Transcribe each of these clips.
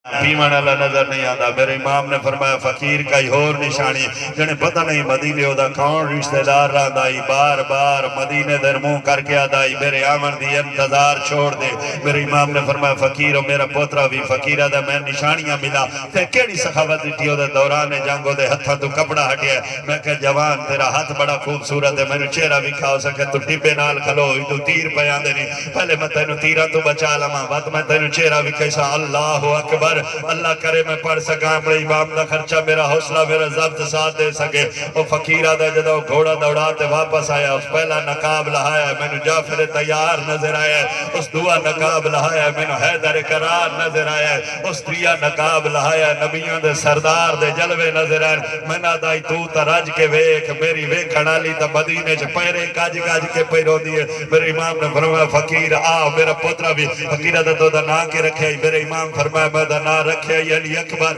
پیمن اللہ نظر نہیں آتا۔ میرے امام نے فرمایا فقیر کا ہی اور نشانی جنہیں پتہ نہیں مدینے ہوتا کون رشتہ دار رہا دائی بار بار مدینے در منہ کر کے آدائی میرے آمن دی انتظار چھوڑ دے۔ میرے امام نے فرمایا فقیر و میرا پوترہ بھی فقیر آدھا میں نشانیاں ملا تے کیڑی سخاوت دیتی ہو دے دوران جنگو دے ہتھا تو کپڑا ہٹیا ہے۔ میں کہ جوان تیرا ہاتھ بڑا خوبصورت ہے، میں نے چہرہ بھی کھا ہو سکے تو ٹپے نال کھلو ہوئی تو تیر پیان دے نہیں، پہلے میں تینو تیرہ تو بچا لما بات میں تینو چہرہ بھی کیسا اللہ اکبر اللہ کرے میں پڑھ سکا اپنے امام دا خرچہ میرا حوصلہ میرا ضبط ساتھ دے سکے۔ وہ فقیرہ دا جدہ گھوڑا دوڑاتے واپس آیا، اس پہلا نقاب لہایا ہے، میں نے جعفر تیار نظر آیا ہے، اس دعا نقاب لہایا ہے، میں نے حیدر قرار نظر آیا ہے، اس دریا نقاب لہایا ہے، نبیوں دے سردار دے جلوے نظر آیا ہے۔ میں نہ دائی تو ترج کے ویک میری ویک کھڑالی تا مدینے چھ پیرے کاج کاج کے پیرو دیئے۔ میرے امام نے فرمایا فقیر آ میرا پترہ بھی فقیرہ دا تو دا نا کے رکھے، میرے امام فرمایا میں دا نا رکھے علی اکبر۔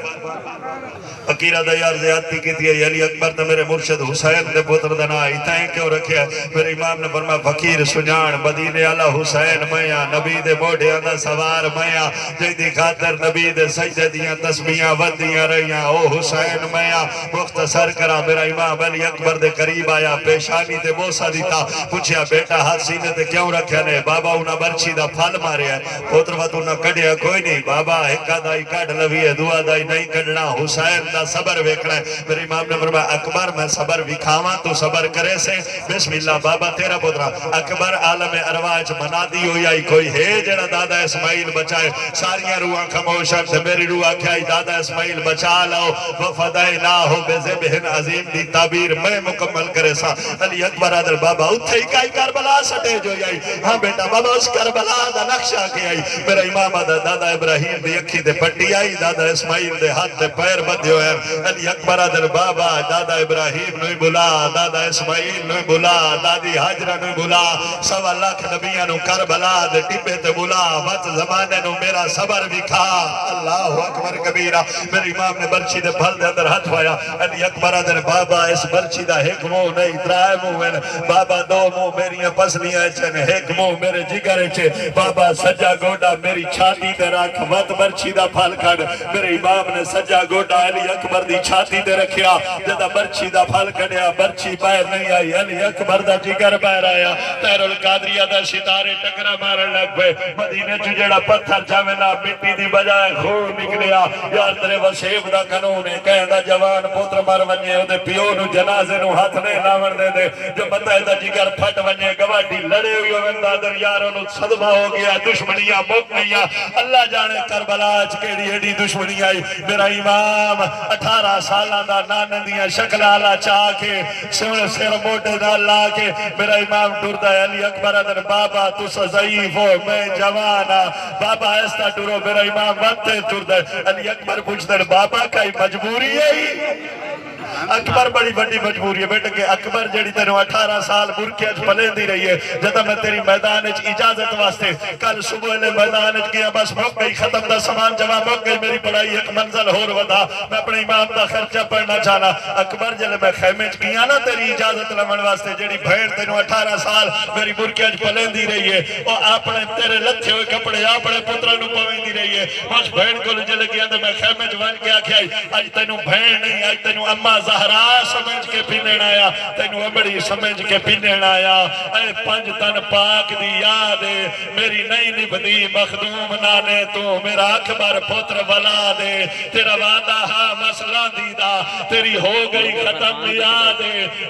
فقیرہ دا یار زیادتی کی تھی علی اکبر تا میرے مرشد حسین دے پتر دنا ایتائیں کیوں رکھے ہیں؟ میرے امام نے فرمایا فقیر سجان مدینے اللہ حسین میاں نبی دے موڑے اندہ سوار میاں جیدی خاطر نبی دے سجدے دیاں تسبیاں ودیاں رہیاں او حسین میاں مختصر کرا۔ میرا امام علی اکبر دے قریب آیا پیشانی دے موسیٰ دیتا پوچھیا بیٹا ہاتھ سینے تے کیوں رکھے نے؟ بابا انہا برچی دا پھل مارے ہیں پوتر وقت انہا کڑیا کوئی نہیں بابا ایکا دائی کڑ لوی ہے دعا دائی نہیں کڑنا حسین دا صبر ویکھنا ہے۔ میرے امام نے فرمایا اکبر میں صبر وکھاواں تو صبر کرے سے بسم اللہ بابا تیرا پترا اکبر عالم ارواج منا دی ہوئی آئی کوئی ہے جڑا دادا اسماعیل بچائے ساریاں روحاں خموشن سے میری روح آکھائی دادا اسماعیل بچا لاؤ وفدائناہو بذبحن عظیم دی تعبیر میں مکمل کرے سا۔ علی اکبر آدھر بابا اتھے ہی کائی کربلا سٹے جو آئی ہاں بیٹا بابا اس کربلا دا نقشہ کی آئی۔ میرا امام آدھر دادا ابراہیم دی اکھی دے پٹی آئی دادا اسماعیل دے ہاتھ دے پیر بدھے ہوئے ہیں۔ علی اکبر آدھر بابا دادا ابراہیم نوی بلا دادا اسماعیل نوی بلا دادی حاجرہ نوی بلا سوا لاکھ نبیاں نو کربلا دے ٹپے تے بلا وقت زمانے نو میرا صبر بھی کھا اللہ اکبر کبیرہ۔ میرے امام نے برچی دے پھل دے اندر ہاتھ پایا۔ علی اکبر آدھر بابا اس برچی دا ایک مو نہیں ترائے مو میں بابا دو مو میری پسلیاں چن ایک مو میرے جگر چے بابا سجا گوڑا میری چھاتی تے رکھ وقت برچی دا پھل کھڑ۔ میرے امام نے سجا گوڑا علی اکبر دی چھاتی تے رکھیا جدہ برچی دا پھل کھڑیا برچی باہر نہیں آئی علی اکبر دا جگر باہر آیا تیر القادریہ دا ستارے ٹکرہ مارن لگ پہ مدینے چو جڑا پتھر جاوینا مٹی دی بجائے خون نکلیا یار ترے وسیب دا قانون ہے کہندہ جوان پوتر مر ونجے دے پیو نو جنازے نو ہاتھ نے لاون دے دے جو بتائے دا جگر پھٹ ونجے گواٹی لڑے ہوئی وندہ در یاروں نو صدمہ ہو گیا دشمنیاں موک نیا اللہ جانے کربلا آج کیڑی ایڈی دشمنی آئی۔ میرا امام 18 سالہ دا نانندیاں شکل آلہ چاہ کے سر موٹے دا لا کے میرا امام ٹردہ ہے علی اکبر ادھر بابا تو ضعیف ہو میں جوانا بابا ایستا ٹرو میرا امام وقت ٹردہ ہے علی اکبر پوچھتا ہے بابا کئی مجبوری ہے اکبر بڑی بڑی مجبوری ہے بیٹا کہ اکبر جڑی تینوں 18 سال برکیج پلین دی رہی ہے جتا میں تیری میدان اچ اجازت واسطے کل صبح لے میدان اچ گیا بس موک گئی ختم دا سامان جمع موک گئی میری پڑھائی ایک منزل ہور ودا میں اپنے امام دا خرچہ پڑھنا چاہنا اکبر جلے میں خیمے چ گیا نا تیری اجازت لمن واسطے جڑی بھیڑ تینوں 18 سال میری برکیج پلین دی رہی ہے اور اپنے تیرے لتھے ہوئے کپڑے اپنے پترہ نو پویں دی رہی ہے بس بھیڑ کو جلے گیا تو میں خیمے چ وان کے آکھیا آج تینوں بھیڑ نہیں آج تینوں اممہ زہرا سمجھ کے پینن آیا تینوں امڑی سمجھ کے پینن آیا اے پنج تن پاک دی یاد میری نئی نبدی مخدوم نانے تو میرا اکبر پتر ولا دے تیرا وعدہ ہا مسئلہ دیدہ تیری ہو گئی ختم یاد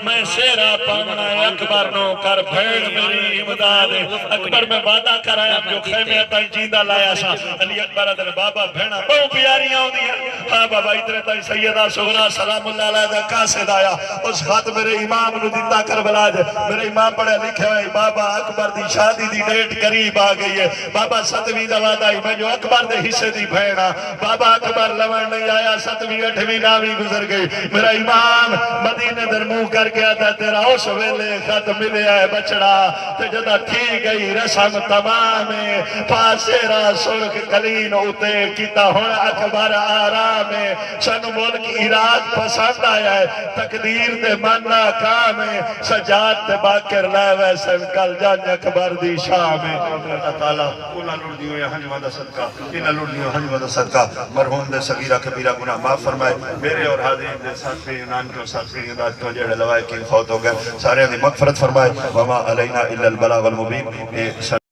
میں سیرہ پامنا اکبر نو کر بھیڑ میری امداد اکبر میں وعدہ کرایا جو خیمے تائیں جیندہ لایا سا علی اکبر ادھر بابا بھیڑا بہو پیاریاں ہوں دیا ہاں بابا اترے تائیں سیدہ سغرا سلام اللہ علیہ دا کاسد آیا اس خط میرے امام نو دیتا کربلا دے میرے امام پڑھے لکھے ہوئے بابا اکبر دی شادی دی ڈیٹ قریب آگئی ہے بابا 7ویں دواد آئی میں جو اکبر دے حصے دی بھیڑا بابا اکبر لمن نہیں آیا 7ویں 8ویں 9ویں گزر گئی میرا امام مدینے در منہ کر کے آتا تیرا اس ویلے خط ملے ہے بچڑا تے جدہ تھی گئی رسم تمام پاسیرا سرخ کلین ہوتے کیتا ہون اکبر آرام سن ملک عراق پسند آیا ہے تقدیر دے من ناکام ہے سجاد تے باکر لے ویسن کل جان اکبر دی شام ہے اللہ تعالیٰ اونا لڑ دیو یا حجمہ دا صدقہ انہ لڑ دیو حجمہ دا صدقہ مرحوم دے صغیرہ کبیرہ گناہ معاف فرمائے میرے اور حاضرین دے ساتھ پہ یونان کو ساتھ پہ یونان کو جڑے لوائے کی فوت ہو گئے سارے دی مغفرت فرمائے وما علینا الا البلاغ المبین